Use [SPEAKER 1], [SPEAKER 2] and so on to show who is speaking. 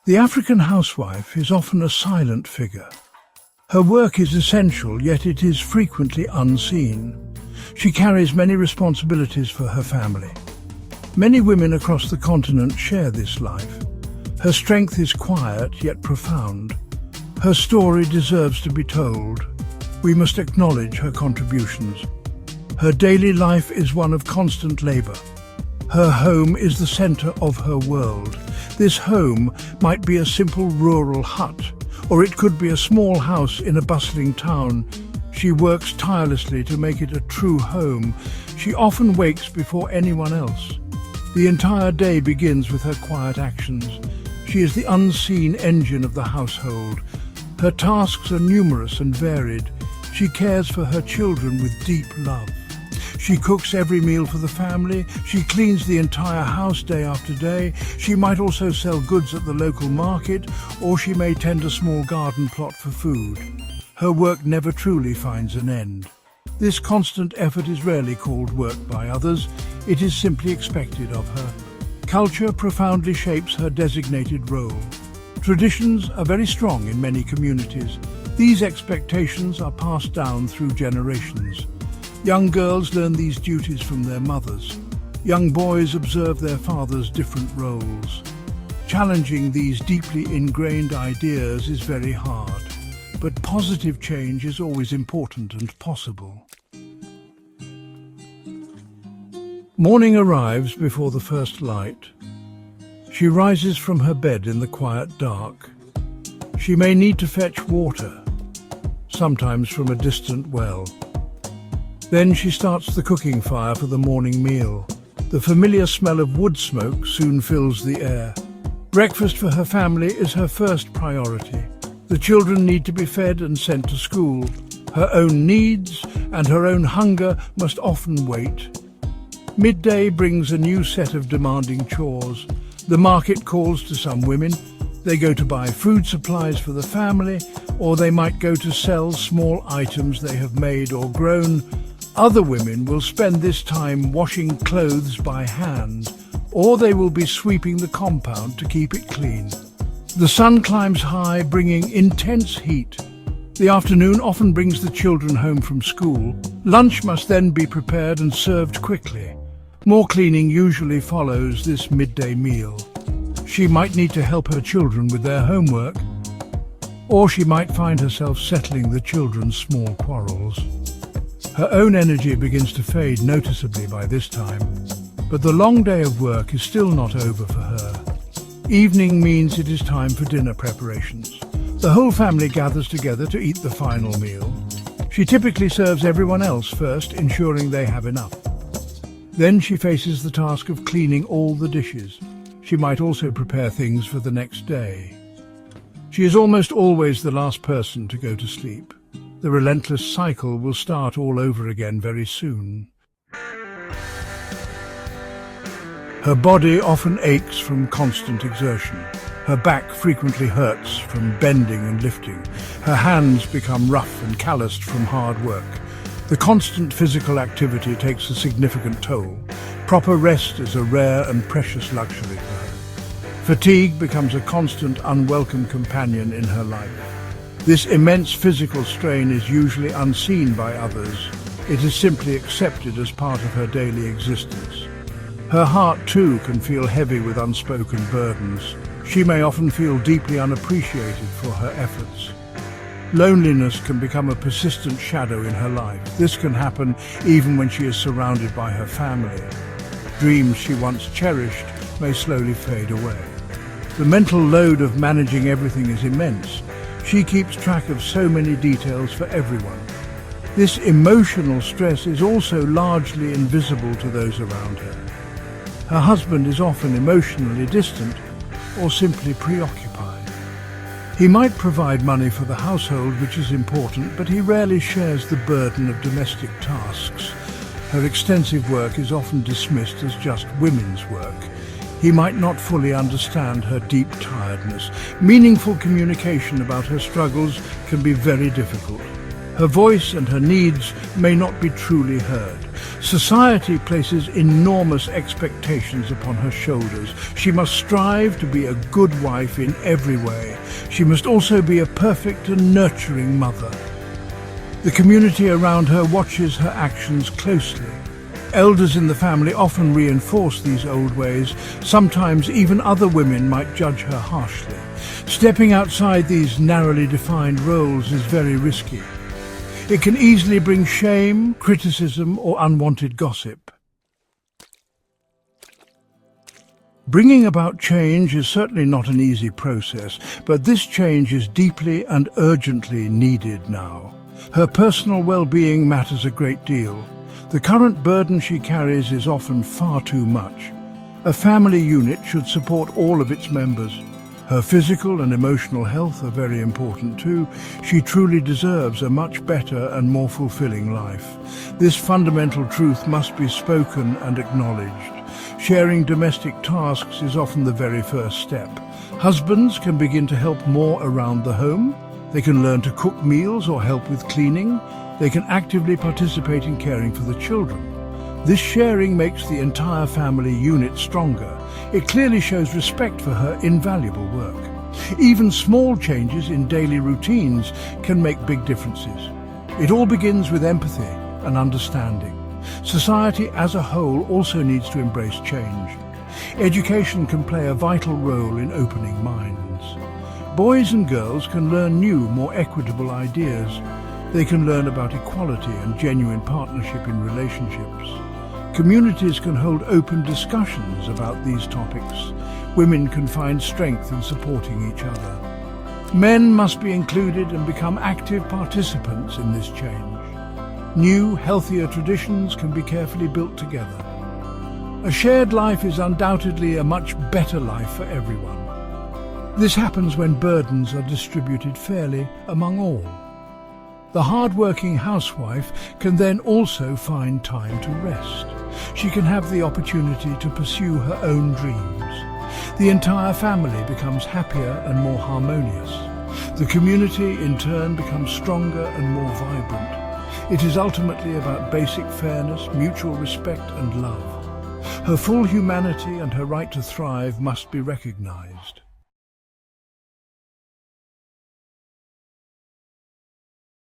[SPEAKER 1] The African housewife is often a silent figure. Her work is essential, yet it is frequently unseen. She carries many responsibilities for her family. Many women across the continent share this life. Her strength is quiet, yet profound. Her story deserves to be told. We must acknowledge her contributions. Her daily life is one of constant labor. Her home is the center of her world. This home might be a simple rural hut, or it could be a small house in a bustling town. She works tirelessly to make it a true home. She often wakes before anyone else. The entire day begins with her quiet actions. She is the unseen engine of the household. Her tasks are numerous and varied. She cares for her children with deep love. She cooks every meal for the family. She cleans the entire house day after day. She might also sell goods at the local market, or she may tend a small garden plot for food. Her work never truly finds an end. This constant effort is rarely called work by others. It is simply expected of her. Culture profoundly shapes her designated role. Traditions are very strong in many communities. These expectations are passed down through generations. Young girls learn these duties from their mothers. Young boys observe their fathers' different roles. Challenging these deeply ingrained ideas is very hard, but positive change is always important and possible. Morning arrives before the first light. She rises from her bed in the quiet dark. She may need to fetch water, sometimes from a distant well. Then she starts the cooking fire for the morning meal. The familiar smell of wood smoke soon fills the air. Breakfast for her family is her first priority. The children need to be fed and sent to school. Her own needs and her own hunger must often wait. Midday brings a new set of demanding chores. The market calls to some women. They go to buy food supplies for the family, or they might go to sell small items they have made or grown. Other women will spend this time washing clothes by hand, or they will be sweeping the compound to keep it clean. The sun climbs high, bringing intense heat. The afternoon often brings the children home from school. Lunch must then be prepared and served quickly. More cleaning usually follows this midday meal. She might need to help her children with their homework, or she might find herself settling the children's small quarrels. Her own energy begins to fade noticeably by this time, but the long day of work is still not over for her. Evening means it is time for dinner preparations. The whole family gathers together to eat the final meal. She typically serves everyone else first, ensuring they have enough. Then she faces the task of cleaning all the dishes. She might also prepare things for the next day. She is almost always the last person to go to sleep. The relentless cycle will start all over again very soon. Her body often aches from constant exertion. Her back frequently hurts from bending and lifting. Her hands become rough and calloused from hard work. The constant physical activity takes a significant toll. Proper rest is a rare and precious luxury for her. Fatigue becomes a constant, unwelcome companion in her life. This immense physical strain is usually unseen by others. It is simply accepted as part of her daily existence. Her heart, too, can feel heavy with unspoken burdens. She may often feel deeply unappreciated for her efforts. Loneliness can become a persistent shadow in her life. This can happen even when she is surrounded by her family. Dreams she once cherished may slowly fade away. The mental load of managing everything is immense. She keeps track of so many details for everyone. This emotional stress is also largely invisible to those around her. Her husband is often emotionally distant or simply preoccupied. He might provide money for the household, which is important, but he rarely shares the burden of domestic tasks. Her extensive work is often dismissed as just women's work. He might not fully understand her deep tiredness. Meaningful communication about her struggles can be very difficult. Her voice and her needs may not be truly heard. Society places enormous expectations upon her shoulders. She must strive to be a good wife in every way. She must also be a perfect and nurturing mother. The community around her watches her actions closely. Elders in the family often reinforce these old ways. Sometimes even other women might judge her harshly. Stepping outside these narrowly defined roles is very risky. It can easily bring shame, criticism, or unwanted gossip. Bringing about change is certainly not an easy process, but this change is deeply and urgently needed now. Her personal well-being matters a great deal. The current burden she carries is often far too much. A family unit should support all of its members. Her physical and emotional health are very important too. She truly deserves a much better and more fulfilling life. This fundamental truth must be spoken and acknowledged. Sharing domestic tasks is often the very first step. Husbands can begin to help more around the home. They can learn to cook meals or help with cleaning. They can actively participate in caring for the children. This sharing makes the entire family unit stronger. It clearly shows respect for her invaluable work. Even small changes in daily routines can make big differences. It all begins with empathy and understanding. Society as a whole also needs to embrace change. Education can play a vital role in opening minds. Boys and girls can learn new, more equitable ideas. They can learn about equality and genuine partnership in relationships. Communities can hold open discussions about these topics. Women can find strength in supporting each other. Men must be included and become active participants in this change. New, healthier traditions can be carefully built together. A shared life is undoubtedly a much better life for everyone. This happens when burdens are distributed fairly among all. The hard-working housewife can then also find time to rest. She can have the opportunity to pursue her own dreams. The entire family becomes happier and more harmonious. The community, in turn, becomes stronger and more vibrant. It is ultimately about basic fairness, mutual respect and love. Her full humanity and her right to thrive must be recognized.